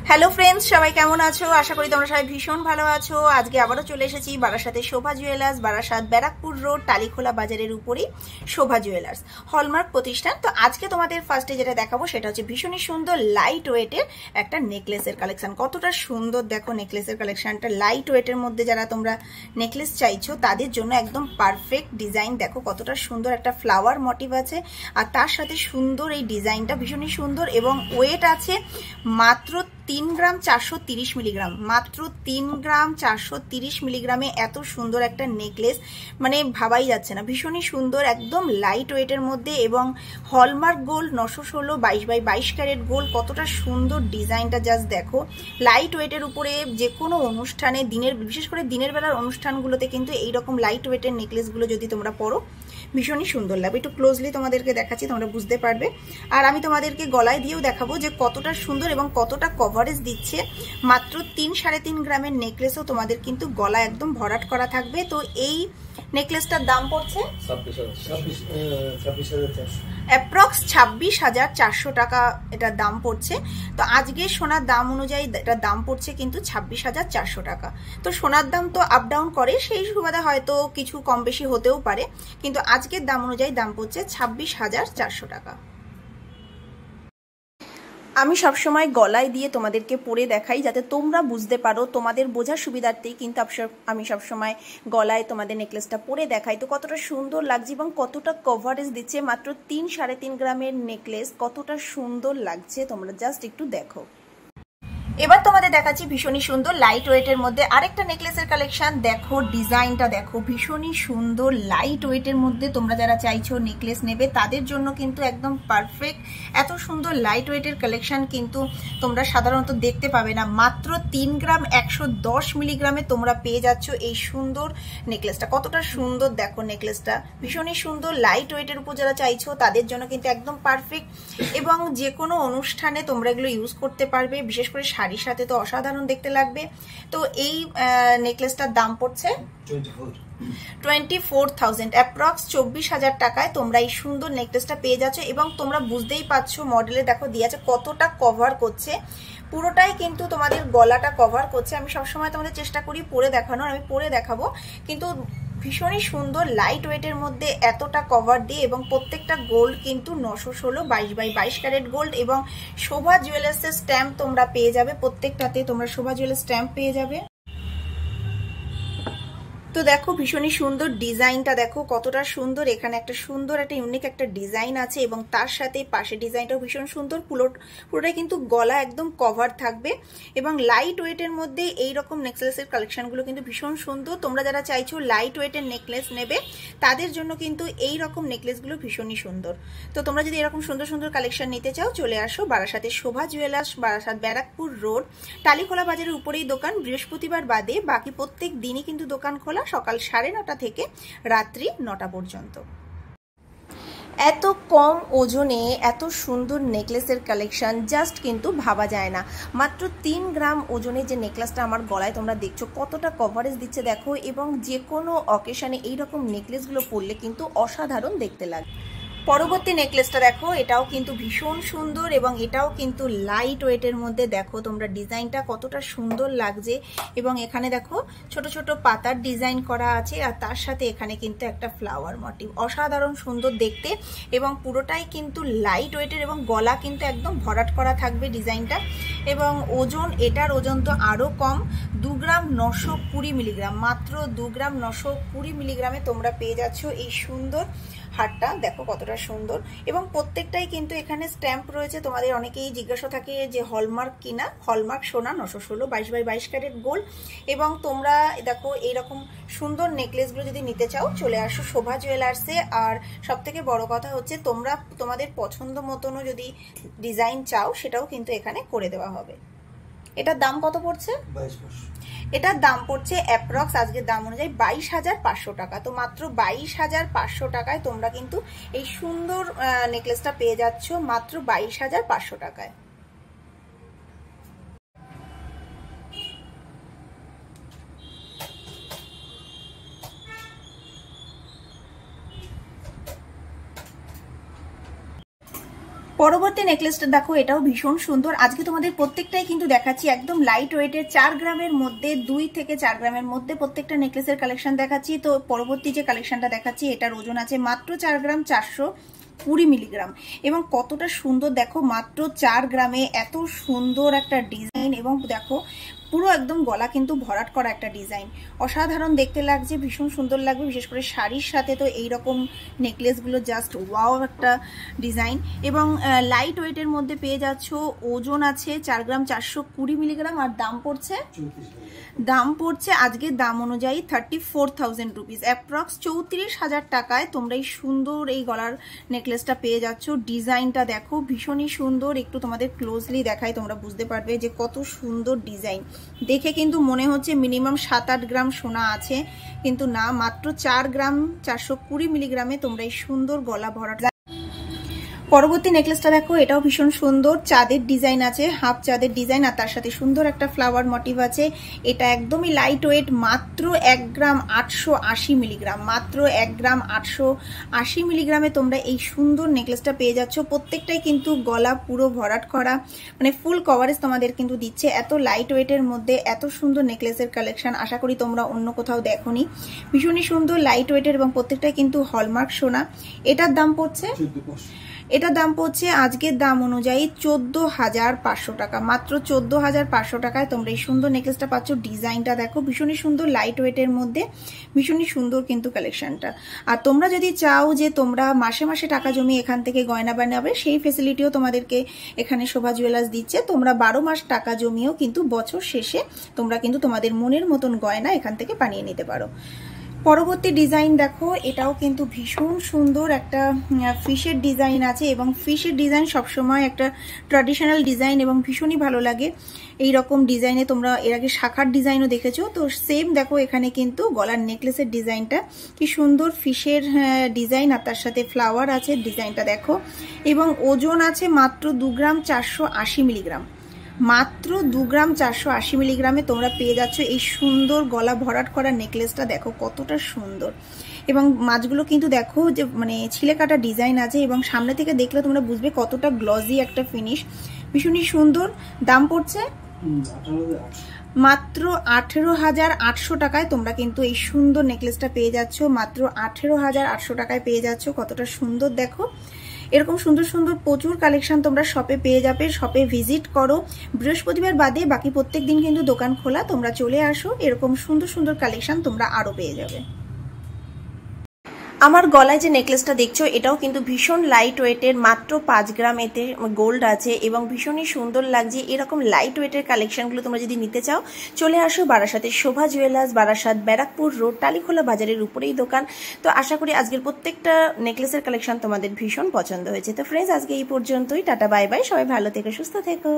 Hello friends, সবাই কেমন আছো? আশা করি তোমরা সবাই ভীষণ ভালো আছো। আজকে আবারও চলে এসেছি বারাসাতের শোভা জুয়েলার্স, বারাসাত ব্যারাকপুর রোড টালিখোলা বাজারের উপরেই শোভা জুয়েলার্স, হলমার্ক প্রতিষ্ঠান। তো আজকে তোমাদের ফার্স্টে যেটা দেখাবো সেটা হচ্ছে ভীষণই সুন্দর লাইট ওয়েটের একটা নেকলেসের কালেকশন। কতটা সুন্দর দেখো নেকলেসের কালেকশনটা। লাইট ওয়েটের মধ্যে যারা তোমরা নেকলেস চাইছো তাদের জন্য একদম পারফেক্ট ডিজাইন। দেখো কতটা সুন্দর একটা ফ্লাওয়ার মোটিভ আছে, আর তার সাথে সুন্দর এই ডিজাইনটা ভীষণই সুন্দর। এবং ওয়েট আছে মাত্র 3 গ্রাম 430 মিলিগ্রাম, মাত্র 3 গ্রাম 430 মিলিগ্রামে এত সুন্দর একটা নেকলেস মানে ভাবাই যাচ্ছে না। ভীষণই সুন্দর, একদম লাইট ওয়েটের মধ্যে এবং হলমার্ক গোল্ড 916 22/22 ক্যারেট গোল্ড। কতটা সুন্দর ডিজাইনটা জাস্ট দেখো। লাইট ওয়েটের উপরে যে কোনো অনুষ্ঠানে, বিশেষ করে দিনের বেলার অনুষ্ঠানগুলোতে কিন্তু এইরকম লাইট ওয়েটের নেকলেসগুলো যদি তোমরা পরো ভীষণই সুন্দর লাগবে। একটু ক্লোজলি তোমাদেরকে দেখাচ্ছি, তোমরা বুঝতে পারবে। আর আমি তোমাদেরকে গলায় দিয়েও দেখাবো যে কতটা সুন্দর এবং কতটা কভারেজ দিচ্ছে। মাত্র 3-3.5 গ্রামের নেকলেসও তোমাদের কিন্তু গলা একদম ভরাট করা থাকবে। তো এই নেকলেসটার দাম পড়ছে অ্যাপ্রক্স 26,400 টাকা এটার দাম পড়ছে। তো আজকে সোনার দাম অনুযায়ী এটার দাম পড়ছে কিন্তু 26,400 টাকা। তো সোনার দাম তো আপ ডাউন করে, সেই সুবাদে হয়তো কিছু কম বেশি হতেও পারে, কিন্তু আজকের দাম অনুযায়ী দাম পড়ছে 26,400 টাকা। আমি সবসময় গলায় দিয়ে তোমাদেরকে পরে দেখাই যাতে তোমরা বুঝতে পারো, তোমাদের বোঝার সুবিধার্থেই কিন্তু আমি সবসময় গলায় তোমাদের নেকলেসটা পরে দেখাই। তো কতটা সুন্দর লাগছে এবং কতটা কভারেজ দিচ্ছে। মাত্র 3-3.5 গ্রামের নেকলেস, কতটা সুন্দর লাগছে তোমরা জাস্ট একটু দেখো। এবার তোমাদের দেখাচ্ছি ভীষণই সুন্দর লাইট ওয়েটের মধ্যে আরেকটা নেকলেসের কালেকশন। দেখো ডিজাইনটা দেখো, ভীষণই সুন্দর লাইট ওয়েটের মধ্যে তোমরা যারা চাইছো নেকলেস নেবে তাদের জন্য কিন্তু একদম পারফেক্ট। এত সুন্দর লাইট ওয়েটের কালেকশন কিন্তু তোমরা সাধারণত দেখতে পাবে না। মাত্র 3 গ্রাম 110 মিলিগ্রামে তোমরা পেয়ে যাচ্ছ এই সুন্দর নেকলেসটা। কতটা সুন্দর দেখো নেকলেসটা, ভীষণই সুন্দর। লাইট ওয়েটের উপর যারা চাইছো তাদের জন্য কিন্তু একদম পারফেক্ট এবং যে কোনো অনুষ্ঠানে তোমরা এগুলো ইউজ করতে পারবে। বিশেষ করে শাড়ির সাথে তো অসাধারণ দেখতে লাগবে। তো এই নেকলেসটার দাম পড়ছে 24,000, অ্যাপ্রক্স 24,000 টাকায় তোমরা এই সুন্দর নেকলেসটা পেয়ে যাচ্ছ। এবং তোমরা বুঝতেই পারছো মডেলে দেখো দিয়ে আছে কতটা কভার করছে, পুরোটাই কিন্তু তোমাদের গলাটা কভার করছে। আমি সবসময় তোমাদের চেষ্টা করি পরে দেখানোর, আমি পরে দেখাবো, কিন্তু ভীষণই সুন্দর লাইট ওয়েটের মধ্যে এতটা কভার দিয়ে। এবং প্রত্যেকটা গোল্ড কিন্তু 916 22/22 ক্যারেট গোল্ড এবং শোভা জুয়েলার্সের স্ট্যাম্প তোমরা পেয়ে যাবে। প্রত্যেকটাতে তোমরা শোভা জুয়েলার্স স্ট্যাম্প পেয়ে যাবে। তো দেখো ভীষণই সুন্দর ডিজাইনটা দেখো কতটা সুন্দর। এখানে একটা সুন্দর একটা ইউনিক একটা ডিজাইন আছে এবং তার সাথে পাশে ডিজাইনটাও ভীষণ সুন্দর। পুরোটাই কিন্তু গলা একদম কভার থাকবে এবং লাইট ওয়েটের মধ্যে এই রকম নেকলেসের কালেকশনগুলো কিন্তু ভীষণ সুন্দর। তোমরা যারা চাইছো লাইট ওয়েটের নেকলেস নেবে তাদের জন্য কিন্তু এই রকম নেকলেসগুলো ভীষণই সুন্দর। তো তোমরা যদি এরকম সুন্দর সুন্দর কালেকশন নিতে চাও চলে আসো বারাসাতের শোভা জুয়েলার্স, বারাসাত ব্যারাকপুর রোড টালিখোলা বাজারের উপরেই দোকান। বৃহস্পতিবার বাদে বাকি প্রত্যেক দিনই কিন্তু দোকান খোলা, সকাল 9:30 থেকে রাত্রি 9টা পর্যন্ত। এত কম ওজনে এত সুন্দর নেকলেসের কালেকশন জাস্ট কিন্তু ভাবা যায় না। মাত্র 3 গ্রাম ওজনে যে নেকলেসটা আমার গলায় তোমরা দেখছো কতটা কভারেজ দিচ্ছে দেখো। এবং যে কোনো অকেশনে এইরকম নেকলেসগুলো পরলে কিন্তু অসাধারণ দেখতে লাগে। পরবর্তী নেকলেসটা দেখো, এটাও কিন্তু ভীষণ সুন্দর এবং এটাও কিন্তু লাইট ওয়েটের মধ্যে। দেখো তোমরা ডিজাইনটা কতটা সুন্দর লাগছে এবং এখানে দেখো ছোট ছোট পাতার ডিজাইন করা আছে আর তার সাথে এখানে কিন্তু একটা ফ্লাওয়ার মোটিভ, অসাধারণ সুন্দর দেখতে এবং পুরোটাই কিন্তু লাইট ওয়েটের এবং গলা কিন্তু একদম ভরাট করা থাকবে ডিজাইনটা। এবং ওজন, এটার ওজন তো আরও কম, 2 গ্রাম 920 মিলিগ্রাম, মাত্র 2 গ্রাম 920 মিলিগ্রামে তোমরা পেয়ে যাচ্ছ এই সুন্দর হারটা। দেখো কতটা সুন্দর এবং প্রত্যেকটাই কিন্তু এখানে স্ট্যাম্প রয়েছে। তোমাদের অনেকেই জিজ্ঞাসা থাকে যে হলমার্ক কিনা, হলমার্ক সোনা 916 22/22 ক্যারেট গোল্ড। এবং তোমরা দেখো এইরকম সুন্দর নেকলেসগুলো যদি নিতে চাও চলে আসো শোভা জুয়েলার্সে। আর সব থেকে বড় কথা হচ্ছে তোমরা তোমাদের পছন্দ মতনও যদি ডিজাইন চাও সেটাও কিন্তু এখানে করে দেওয়া হবে। এটার দাম কত পড়ছে? 22,500। এটার দাম পড়ছে অ্যাপ্রক্স আজকের দাম অনুযায়ী 22,500 টাকা। তো মাত্র 22,500 টাকায় তোমরা কিন্তু এই সুন্দর নেকলেসটা পেয়ে যাচ্ছ মাত্র 22,500 টাকায়। পরবর্তী নেকলেসটা দেখো, এটাও ভীষণ সুন্দর। আজকে তোমাদের প্রত্যেকটাই কিন্তু দেখাচ্ছি একদম লাইট ওয়েটের, 4 গ্রামের মধ্যে, 2 থেকে 4 গ্রামের মধ্যে প্রত্যেকটা নেকলেসের কালেকশন দেখাচ্ছি। তো পরবর্তী যে কালেকশনটা দেখাচ্ছি এটার ওজন আছে মাত্র 4 গ্রাম 420 মিলিগ্রাম, এবং কতটা সুন্দর দেখো, মাত্র 4 গ্রামে এত সুন্দর একটা ডিজাইন, এবং দেখো পুরো একদম গলা কিন্তু ভরাট করা একটা ডিজাইন, অসাধারণ দেখতে লাগছে, ভীষণ সুন্দর লাগবে, বিশেষ করে শাড়ির সাথে তো এইরকম নেকলেসগুলো জাস্ট ওয়াও একটা ডিজাইন। এবং লাইট ওয়েটের মধ্যে পেয়ে যাচ্ছ, ওজন আছে 4 গ্রাম 420 মিলিগ্রাম, আর দাম পড়ছে আজকের দাম অনুযায়ী 34,000 রুপিস, অ্যাপ্রক্স 34,000 টাকায় তোমরা এই সুন্দর এই গলার নেকলেসটা পেয়ে যাচ্ছ। ডিজাইনটা দেখো ভীষণই সুন্দর, একটু তোমাদের ক্লোজলি দেখাই, তোমরা বুঝতে পারবে যে কত সুন্দর ডিজাইন। দেখে কিন্তু মনে হচ্ছে মিনিমাম 7-8 গ্রাম সোনা আছে, কিন্তু না, মাত্র 4 গ্রাম 420 মিলিগ্রামে তোমরা এই সুন্দর গলা ভরা। পরবর্তী নেকলেসটা দেখো, এটাও ভীষণ সুন্দর, চাঁদের ডিজাইন আছে, হাফ চাঁদের ডিজাইন, আর তার সাথে সুন্দর একটা ফ্লাওয়ার মোটিভ আছে। এটা একদমই লাইট ওয়েট, মাত্র 1 গ্রাম 880 মিলিগ্রাম, মাত্র 1 গ্রাম 880 মিলিগ্রামে তোমরা এই সুন্দর নেকলেসটা পেয়ে যাচ্ছ। প্রত্যেকটাই কিন্তু গলা পুরো ভরাট করা, মানে ফুল কভারেজ তোমাদের কিন্তু দিচ্ছে। এত লাইট ওয়েটের মধ্যে এত সুন্দর নেকলেসের কালেকশন আশা করি তোমরা অন্য কোথাও দেখোনি। ভীষণই সুন্দর লাইট ওয়েটের, এবং প্রত্যেকটাই কিন্তু হলমার্ক সোনা। এটার দাম পড়ছে আজকের দাম অনুযায়ী 14,500 টাকা, মাত্র 14,500 টাকায় তোমরা এই সুন্দর নেকলেসটা পাচ্ছ। ডিজাইনটা দেখো ভীষণই সুন্দর, লাইট ওয়েটের মধ্যে ভীষণই সুন্দর কিন্তু কালেকশনটা। আর তোমরা যদি চাও যে তোমরা মাসে মাসে টাকা জমিয়ে এখান থেকে গয়না বানাবে, সেই ফেসিলিটিও তোমাদেরকে এখানে শোভা জুয়েলার্স দিচ্ছে। তোমরা 12 মাস টাকা জমিয়েও কিন্তু বছর শেষে তোমরা কিন্তু তোমাদের মনের মতন গয়না এখান থেকে বানিয়ে নিতে পারো। পরবর্তী ডিজাইন দেখো, এটাও কিন্তু ভীষণ সুন্দর একটা ফিশের ডিজাইন আছে, এবং ফিশের ডিজাইন সবসময় একটা ট্র্যাডিশনাল ডিজাইন এবং ভীষণই ভালো লাগে। এই রকম ডিজাইনে তোমরা এর আগে শাখার ডিজাইনও দেখেছো, তো সেম দেখো এখানে কিন্তু গলার নেকলেসের ডিজাইনটা কি সুন্দর, ফিশের ডিজাইন, আর তার সাথে ফ্লাওয়ার আছে, ডিজাইনটা দেখো। এবং ওজন আছে মাত্র 2 গ্রাম 480 মিলিগ্রাম, মাত্র 2 গ্রাম 480 মিলিগ্রামে তোমরা পেয়ে যাচ্ছ এই সুন্দর গলা ভরাট করা নেকলেসটা। দেখো কতটা সুন্দর, এবং মাছগুলো কিন্তু দেখো যে মানে ছিলে কাটা ডিজাইন আছে, এবং সামনে থেকে দেখলে তোমরা বুঝবে কতটা গ্লজি একটা ফিনিশ, ভীষণই সুন্দর। দাম পড়ছে মাত্র 18,800 টাকায় তোমরা কিন্তু এই সুন্দর নেকলেসটা পেয়ে যাচ্ছ, মাত্র 18,800 টাকায় পেয়ে যাচ্ছ। কতটা সুন্দর দেখো, এরকম সুন্দর সুন্দর প্রচুর কালেকশন তোমরা শপে পেয়ে যাবে। শপে ভিজিট করো, বৃহস্পতিবার বাদে বাকি প্রত্যেক দিন কিন্তু দোকান খোলা, তোমরা চলে আসো, এরকম সুন্দর সুন্দর কালেকশন তোমরা আরো পেয়ে যাবে। আমার গলায় যে নেকলেসটা দেখছো এটাও কিন্তু ভীষণ লাইট ওয়েটের, মাত্র 5 গ্রাম এতে গোল্ড আছে, এবং ভীষণই সুন্দর লাগছে। এরকম লাইট ওয়েটের কালেকশনগুলো তোমরা যদি নিতে চাও চলে আসো বারাসাতের শোভা জুয়েলার্স, বারাসাত ব্যারাকপুর রোড, টালিখোলা বাজারের উপরেই দোকান। তো আশা করি আজকের প্রত্যেকটা নেকলেসের কালেকশন তোমাদের ভীষণ পছন্দ হয়েছে। তো ফ্রেন্ডস, আজকে এই পর্যন্তই, টাটা বাই বাই, সবাই ভালো থেকো, সুস্থ থেকো।